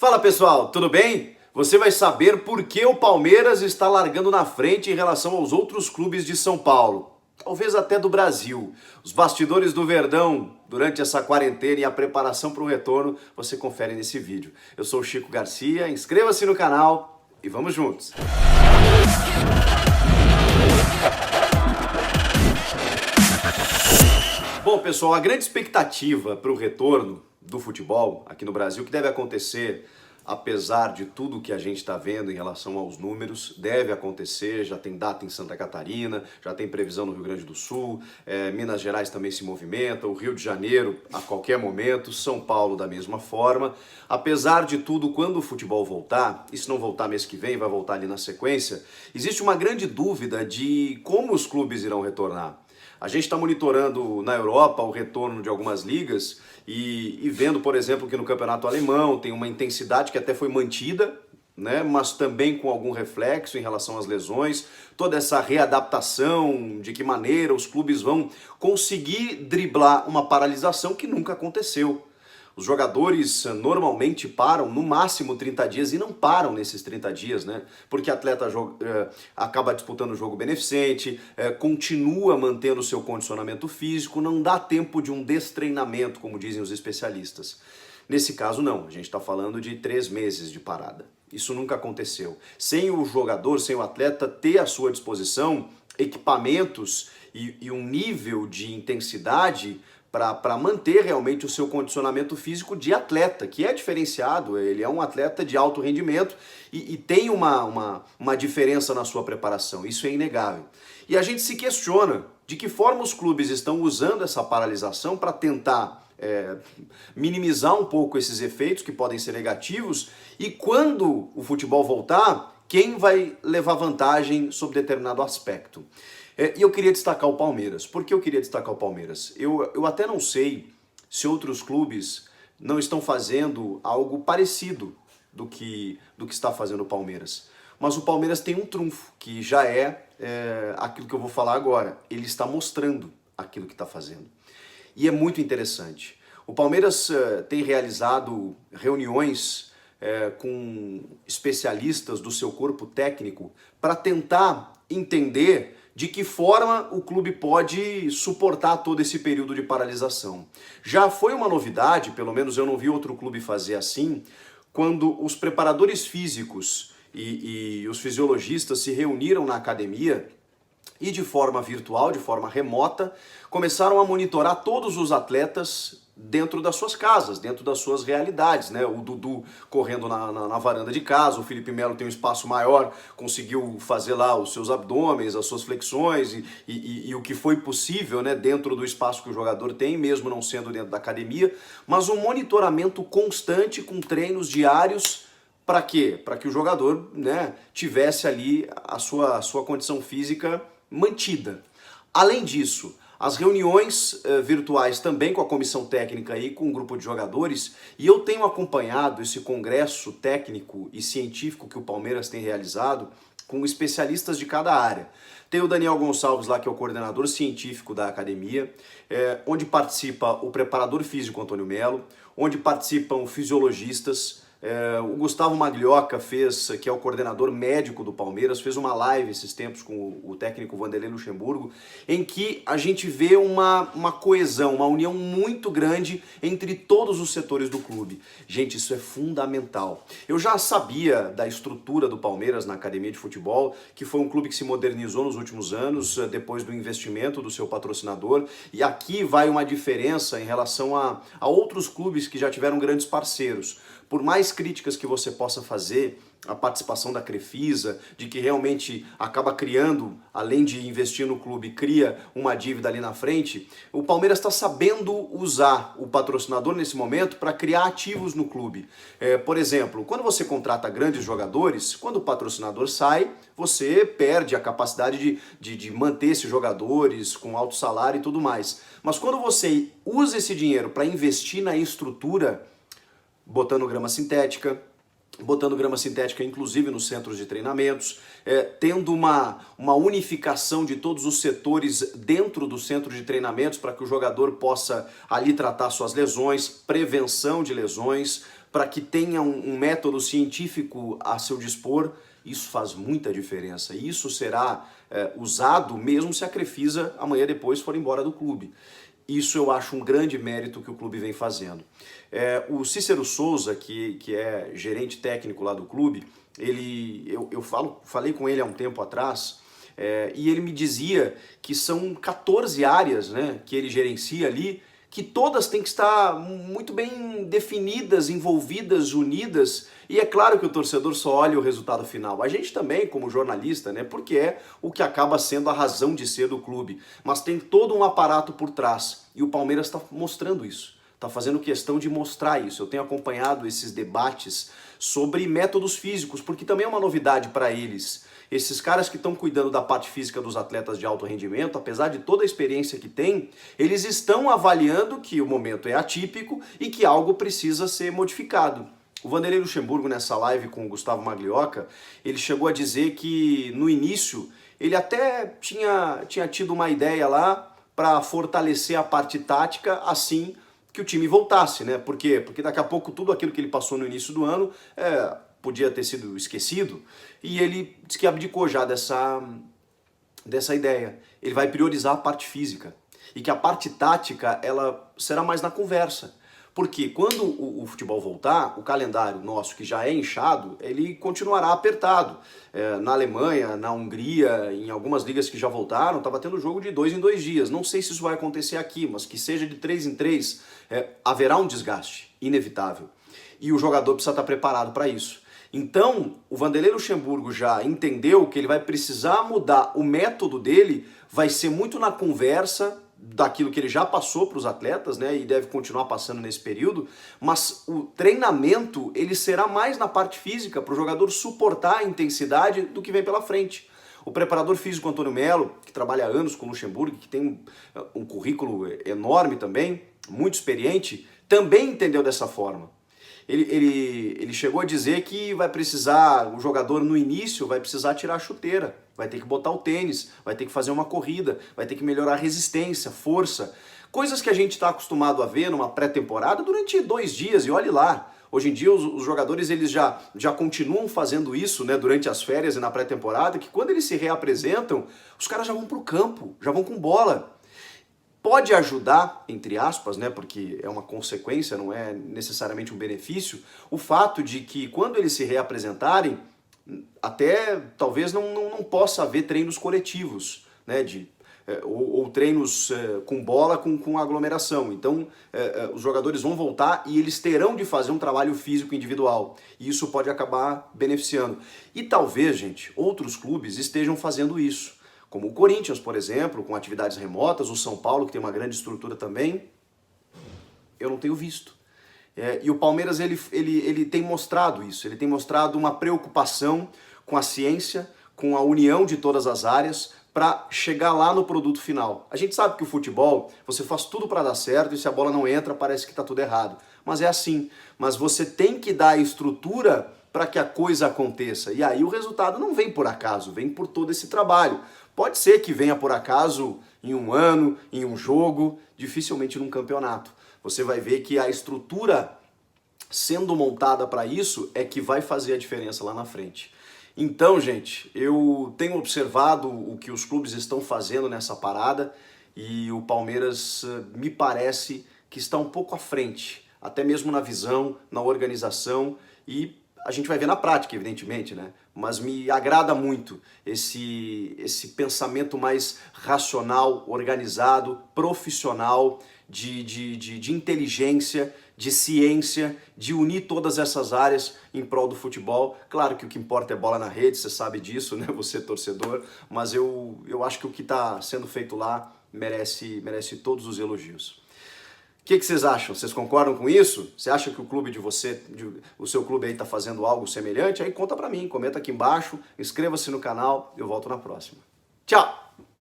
Fala pessoal, tudo bem? Você vai saber por que o Palmeiras está largando na frente em relação aos outros clubes de São Paulo, talvez até do Brasil. Os bastidores do Verdão durante essa quarentena e a preparação para o retorno, você confere nesse vídeo. Eu sou o Chico Garcia, inscreva-se no canal e vamos juntos! Bom pessoal, a grande expectativa para o retorno do futebol aqui no Brasil, que deve acontecer apesar de tudo que a gente está vendo em relação aos números, deve acontecer, já tem data em Santa Catarina, já tem previsão no Rio Grande do Sul, Minas Gerais também se movimenta, o Rio de Janeiro a qualquer momento, São Paulo da mesma forma. Apesar de tudo, quando o futebol voltar, e se não voltar mês que vem, vai voltar ali na sequência, existe uma grande dúvida de como os clubes irão retornar. A gente está monitorando na Europa o retorno de algumas ligas e vendo, por exemplo, que no campeonato alemão tem uma intensidade que até foi mantida, né, mas também com algum reflexo em relação às lesões, toda essa readaptação, de que maneira os clubes vão conseguir driblar uma paralisação que nunca aconteceu. Os jogadores normalmente param no máximo 30 dias e não param nesses 30 dias, né? Porque atleta acaba disputando o jogo beneficente, continua mantendo o seu condicionamento físico, não dá tempo de um destreinamento, como dizem os especialistas. Nesse caso não, a gente está falando de 3 meses de parada. Isso nunca aconteceu. Sem o jogador, sem o atleta ter à sua disposição equipamentos e um nível de intensidade para manter realmente o seu condicionamento físico de atleta, que é diferenciado, ele é um atleta de alto rendimento e tem uma diferença na sua preparação, isso é inegável. E a gente se questiona de que forma os clubes estão usando essa paralisação para tentar minimizar um pouco esses efeitos que podem ser negativos e quando o futebol voltar, quem vai levar vantagem sobre determinado aspecto. E eu queria destacar o Palmeiras. Por que eu queria destacar o Palmeiras? Eu até não sei se outros clubes não estão fazendo algo parecido do que está fazendo o Palmeiras. Mas o Palmeiras tem um trunfo, que já é aquilo que eu vou falar agora. Ele está mostrando aquilo que está fazendo. E é muito interessante. O Palmeiras tem realizado reuniões com especialistas do seu corpo técnico para tentar entender de que forma o clube pode suportar todo esse período de paralisação. Já foi uma novidade, pelo menos eu não vi outro clube fazer assim, quando os preparadores físicos e os fisiologistas se reuniram na academia e de forma virtual, de forma remota, começaram a monitorar todos os atletas dentro das suas casas, dentro das suas realidades, né? O Dudu correndo na varanda de casa, o Felipe Melo tem um espaço maior, conseguiu fazer lá os seus abdômenes, as suas flexões e o que foi possível, né, dentro do espaço que o jogador tem, mesmo não sendo dentro da academia, mas um monitoramento constante com treinos diários. Para quê? Para que o jogador, né, tivesse ali a sua condição física mantida. Além disso, as reuniões virtuais também com a comissão técnica e com um grupo de jogadores, e eu tenho acompanhado esse congresso técnico e científico que o Palmeiras tem realizado com especialistas de cada área. Tem o Daniel Gonçalves lá, que é o coordenador científico da academia, onde participa o preparador físico Antônio Melo, onde participam fisiologistas. O Gustavo Maglioca que é o coordenador médico do Palmeiras, fez uma live esses tempos com o técnico Vanderlei Luxemburgo, em que a gente vê uma coesão, uma união muito grande entre todos os setores do clube. Gente, isso é fundamental. Eu já sabia da estrutura do Palmeiras na academia de futebol, que foi um clube que se modernizou nos últimos anos, depois do investimento do seu patrocinador, e aqui vai uma diferença em relação a outros clubes que já tiveram grandes parceiros. Por mais críticas que você possa fazer a participação da Crefisa, de que realmente acaba criando, além de investir no clube, cria uma dívida ali na frente, o Palmeiras está sabendo usar o patrocinador nesse momento para criar ativos no clube. Por exemplo, quando você contrata grandes jogadores, quando o patrocinador sai, você perde a capacidade de manter esses jogadores com alto salário e tudo mais. Mas quando você usa esse dinheiro para investir na estrutura, botando grama sintética inclusive nos centros de treinamentos, tendo uma unificação de todos os setores dentro do centro de treinamentos para que o jogador possa ali tratar suas lesões, prevenção de lesões, para que tenha um método científico a seu dispor, isso faz muita diferença. E isso será usado mesmo se a Crefisa amanhã depois for embora do clube. Isso eu acho um grande mérito que o clube vem fazendo. O Cícero Souza, que é gerente técnico lá do clube, falei com ele há um tempo atrás, e ele me dizia que são 14 áreas, né, que ele gerencia ali, que todas têm que estar muito bem definidas, envolvidas, unidas, e é claro que o torcedor só olha o resultado final. A gente também, como jornalista, né, porque é o que acaba sendo a razão de ser do clube, mas tem todo um aparato por trás, e o Palmeiras está mostrando isso. Está fazendo questão de mostrar isso. Eu tenho acompanhado esses debates sobre métodos físicos, porque também é uma novidade para eles. Esses caras que estão cuidando da parte física dos atletas de alto rendimento, apesar de toda a experiência que têm, eles estão avaliando que o momento é atípico e que algo precisa ser modificado. O Vanderlei Luxemburgo, nessa live com o Gustavo Maglioca, ele chegou a dizer que no início ele até tinha tido uma ideia lá para fortalecer a parte tática, assim que o time voltasse, né? Por quê? Porque daqui a pouco tudo aquilo que ele passou no início do ano podia ter sido esquecido, e ele disse que abdicou já dessa ideia. Ele vai priorizar a parte física, e que a parte tática ela será mais na conversa. Porque quando o futebol voltar, o calendário nosso, que já é inchado, ele continuará apertado. Na Alemanha, na Hungria, em algumas ligas que já voltaram, estava tendo jogo de 2 em 2 dias. Não sei se isso vai acontecer aqui, mas que seja de 3 em 3, haverá um desgaste inevitável. E o jogador precisa estar preparado para isso. Então, o Vanderlei Luxemburgo já entendeu que ele vai precisar mudar o método dele, vai ser muito na conversa daquilo que ele já passou para os atletas, né, e deve continuar passando nesse período, mas o treinamento ele será mais na parte física, para o jogador suportar a intensidade do que vem pela frente. O preparador físico Antônio Melo, que trabalha há anos com o Luxemburgo, que tem um currículo enorme também, muito experiente, também entendeu dessa forma. Ele chegou a dizer que vai precisar, o jogador no início vai precisar tirar a chuteira, vai ter que botar o tênis, vai ter que fazer uma corrida, vai ter que melhorar a resistência, força. Coisas que a gente está acostumado a ver numa pré-temporada durante 2 dias, e olhe lá. Hoje em dia os jogadores eles já continuam fazendo isso, né, durante as férias e na pré-temporada, que quando eles se reapresentam, os caras já vão para o campo, já vão com bola. Pode ajudar, entre aspas, né, porque é uma consequência, não é necessariamente um benefício, o fato de que quando eles se reapresentarem, até talvez não possa haver treinos coletivos, né, ou treinos com bola com aglomeração. Então os jogadores vão voltar e eles terão de fazer um trabalho físico individual, e isso pode acabar beneficiando. E talvez, gente, outros clubes estejam fazendo isso, como o Corinthians, por exemplo, com atividades remotas, o São Paulo, que tem uma grande estrutura também. Eu não tenho visto. E o Palmeiras ele tem mostrado isso, ele tem mostrado uma preocupação com a ciência, com a união de todas as áreas, para chegar lá no produto final. A gente sabe que o futebol, você faz tudo para dar certo, e se a bola não entra, parece que está tudo errado. Mas é assim. Mas você tem que dar a estrutura para que a coisa aconteça. E aí o resultado não vem por acaso, vem por todo esse trabalho. Pode ser que venha por acaso em um ano, em um jogo, dificilmente num campeonato. Você vai ver que a estrutura sendo montada para isso é que vai fazer a diferença lá na frente. Então, gente, eu tenho observado o que os clubes estão fazendo nessa parada, e o Palmeiras me parece que está um pouco à frente, até mesmo na visão, na organização, e a gente vai ver na prática, evidentemente, né? Mas me agrada muito esse pensamento mais racional, organizado, profissional, de inteligência, de ciência, de unir todas essas áreas em prol do futebol. Claro que o que importa é bola na rede, você sabe disso, né? Você é torcedor, mas eu acho que o que está sendo feito lá merece todos os elogios. O que vocês acham? Vocês concordam com isso? Você acha que o clube o seu clube aí está fazendo algo semelhante? Aí conta pra mim, comenta aqui embaixo, inscreva-se no canal, eu volto na próxima. Tchau!